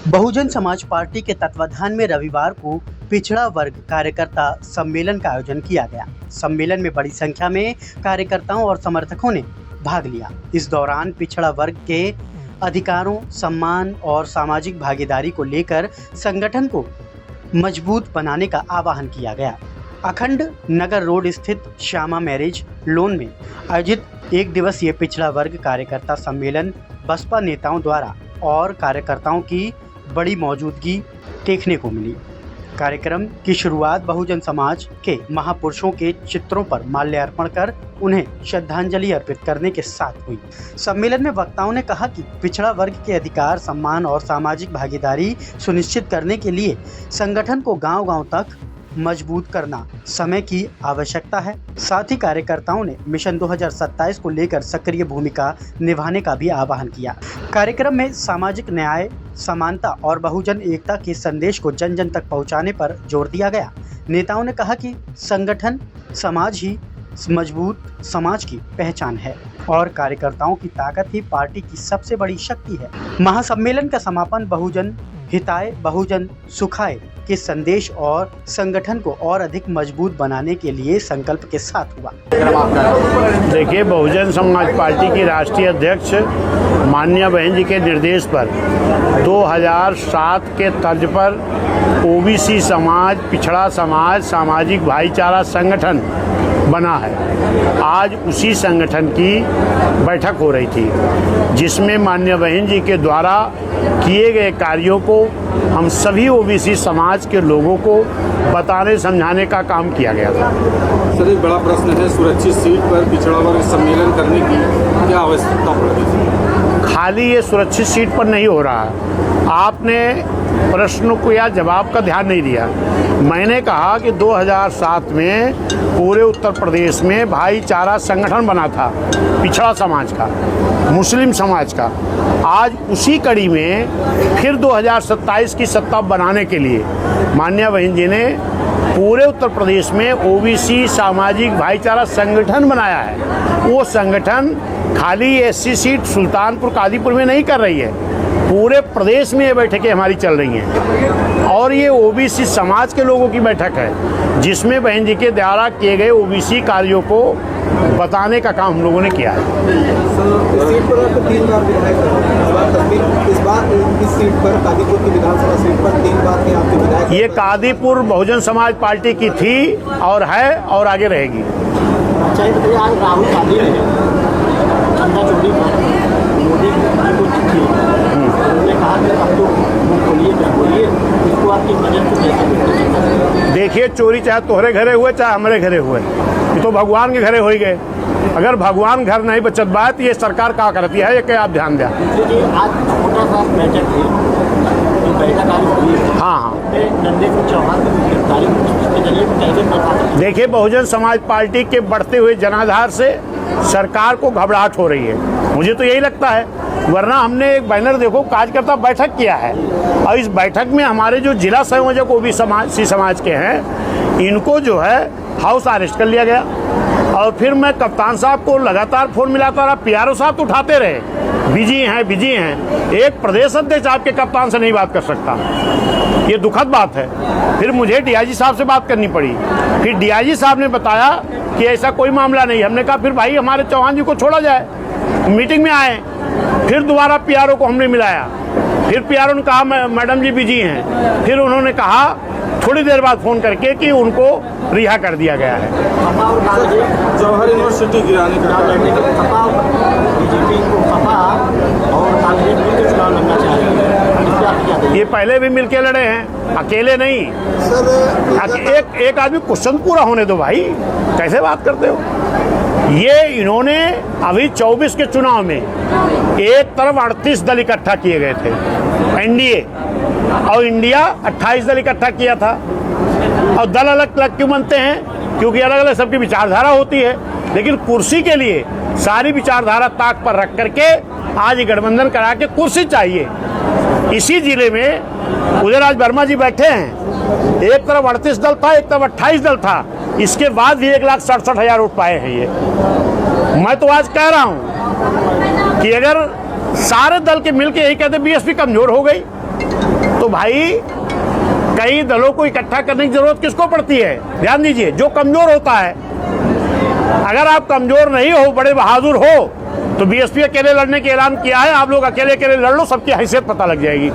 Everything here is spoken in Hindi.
बहुजन समाज पार्टी के तत्वाधान में रविवार को पिछड़ा वर्ग कार्यकर्ता सम्मेलन का आयोजन किया गया। सम्मेलन में बड़ी संख्या में कार्यकर्ताओं और समर्थकों ने भाग लिया। इस दौरान पिछड़ा वर्ग के अधिकारों, सम्मान और सामाजिक भागीदारी को लेकर संगठन को मजबूत बनाने का आह्वान किया गया। अखंड नगर रोड स्थित श्यामा मैरिज लोन में आयोजित एक दिवसीय पिछड़ा वर्ग कार्यकर्ता सम्मेलन बसपा नेताओं द्वारा और कार्यकर्ताओं की बड़ी मौजूदगी देखने को मिली। कार्यक्रम की शुरुआत बहुजन समाज के महापुरुषों के चित्रों पर माल्यार्पण कर उन्हें श्रद्धांजलि अर्पित करने के साथ हुई। सम्मेलन में वक्ताओं ने कहा कि पिछड़ा वर्ग के अधिकार, सम्मान और सामाजिक भागीदारी सुनिश्चित करने के लिए संगठन को गांव-गांव तक मजबूत करना समय की आवश्यकता है। साथ ही कार्यकर्ताओं ने मिशन 2027 को लेकर सक्रिय भूमिका निभाने का भी आह्वान किया। कार्यक्रम में सामाजिक न्याय, समानता और बहुजन एकता के संदेश को जन जन तक पहुंचाने पर जोर दिया गया। नेताओं ने कहा कि संगठन समाज ही मजबूत समाज की पहचान है और कार्यकर्ताओं की ताकत ही पार्टी की सबसे बड़ी शक्ति है। महासम्मेलन का समापन बहुजन हिताय बहुजन सुखाय के संदेश और संगठन को और अधिक मजबूत बनाने के लिए संकल्प के साथ हुआ। देखिए, बहुजन समाज पार्टी की राष्ट्रीय अध्यक्ष माननीय बहन जी के निर्देश पर 2007 के तर्ज पर ओबीसी समाज, पिछड़ा समाज, सामाजिक भाईचारा संगठन बना है। आज उसी संगठन की बैठक हो रही थी, जिसमें माननीय बहन जी के द्वारा किए गए कार्यों को हम सभी ओबीसी समाज के लोगों को बताने समझाने का काम किया गया था। सर, एक बड़ा प्रश्न है, सुरक्षित सीट पर पिछड़ा वर्ग सम्मेलन करने की क्या आवश्यकता पड़ रही थी? खाली ये सुरक्षित सीट पर नहीं हो रहा है। आपने प्रश्न को या जवाब का ध्यान नहीं दिया। मैंने कहा कि 2007 में पूरे उत्तर प्रदेश में भाईचारा संगठन बना था, पिछड़ा समाज का, मुस्लिम समाज का। आज उसी कड़ी में फिर 2027 की सत्ता बनाने के लिए माननीय बहन जी ने पूरे उत्तर प्रदेश में ओबीसी सामाजिक भाईचारा संगठन बनाया है। वो संगठन खाली एससी सीट सुल्तानपुर कादीपुर में नहीं कर रही है, पूरे प्रदेश में ये बैठकें हमारी चल रही हैं और ये ओबीसी समाज के लोगों की बैठक है, जिसमें बहन जी के द्वारा किए गए ओबीसी कार्यों को बताने का काम हम लोगों ने किया है। सीट पर आपको 3 बार विधायक इस बार इस सीट पर कादीपुर की विधानसभा सीट पर 3 बार के आपके विधायक। ये कादीपुर बहुजन समाज पार्टी की थी और है और आगे रहेगी। अच्छा, ये बताइए, आज राहुल गांधी ने चंदा चोरी पर मोदी को चिट्ठी उन्होंने कहा कि अब तो बोलिए इसको आपकी बजट को कैसे? देखिए, चोरी चाहे तोहरे घरे हुए चाहे हमारे घरे हुए, ये तो भगवान के घरे हो ही गए। अगर भगवान घर नहीं बचत बात, ये सरकार क्या करती है, ये क्या आप ध्यान दें। देखिए, आज छोटा सा बैठक थी, बैठक आज हुई है। हाँ, नंदेश्वर चौहान की गिरफ्तारी के जरिए कैसे? देखिए, बहुजन समाज पार्टी के बढ़ते हुए जनाधार से सरकार को घबराहट हो रही है, मुझे तो यही लगता है। वरना हमने एक बैनर देखो, कार्यकर्ता बैठक किया है और इस बैठक में हमारे जो जिला संयोजक ओबीसी समाज के हैं, इनको जो है हाउस अरेस्ट कर लिया गया। और फिर मैं कप्तान साहब को लगातार फोन मिलाता रहा, पीआरओ साहब तो उठाते रहे, बिजी हैं। एक प्रदेश अध्यक्ष आपके कप्तान से नहीं बात कर सकता, ये दुखद बात है। फिर मुझे डीआईजी साहब से बात करनी पड़ी। फिर डीआईजी साहब ने बताया कि ऐसा कोई मामला नहीं। हमने कहा फिर भाई हमारे चौहान जी को छोड़ा जाए, मीटिंग में आए। फिर दोबारा पीआरओ को हमने मिलाया, फिर पीआरओ ने कहा मैडम जी बिजी हैं। फिर उन्होंने कहा थोड़ी देर बाद फ़ोन करके कि उनको रिहा कर दिया गया है। जवाहर यूनिवर्सिटी गिराने का बीजेपी को सपा और कांग्रेस मिलकर चुनाव लड़ना चाह रही है। ये पहले भी मिलके लड़े हैं, अकेले नहीं। एक आदमी क्वेश्चन पूरा होने दो भाई, कैसे बात करते हो। ये इन्होंने अभी 24 के चुनाव में एक तरफ 38 दल इकट्ठा किए गए थे, एनडीए, और इंडिया 28 दल इकट्ठा किया था। और दल अलग अलग क्यों बनते हैं? क्योंकि अलग अलग सबकी विचारधारा होती है, लेकिन कुर्सी के लिए सारी विचारधारा ताक पर रख करके आज गठबंधन करा के कुर्सी चाहिए। इसी जिले में उदयराज वर्मा जी बैठे हैं, एक तरफ 38 दल था, एक तरफ 28 दल था। इसके बाद भी 1,67,000 वोट पाए हैं ये। मैं तो आज कह रहा हूं कि अगर सारे दल के मिलके यही कहते बीएसपी कमजोर हो गई, तो भाई कई दलों को इकट्ठा करने की जरूरत किसको पड़ती है? ध्यान दीजिए, जो कमजोर होता है। अगर आप कमजोर नहीं हो, बड़े बहादुर हो, तो बीएसपी अकेले लड़ने का ऐलान किया है। आप लोग अकेले अकेले लड़ लो, सबकी हैसियत पता लग जाएगी।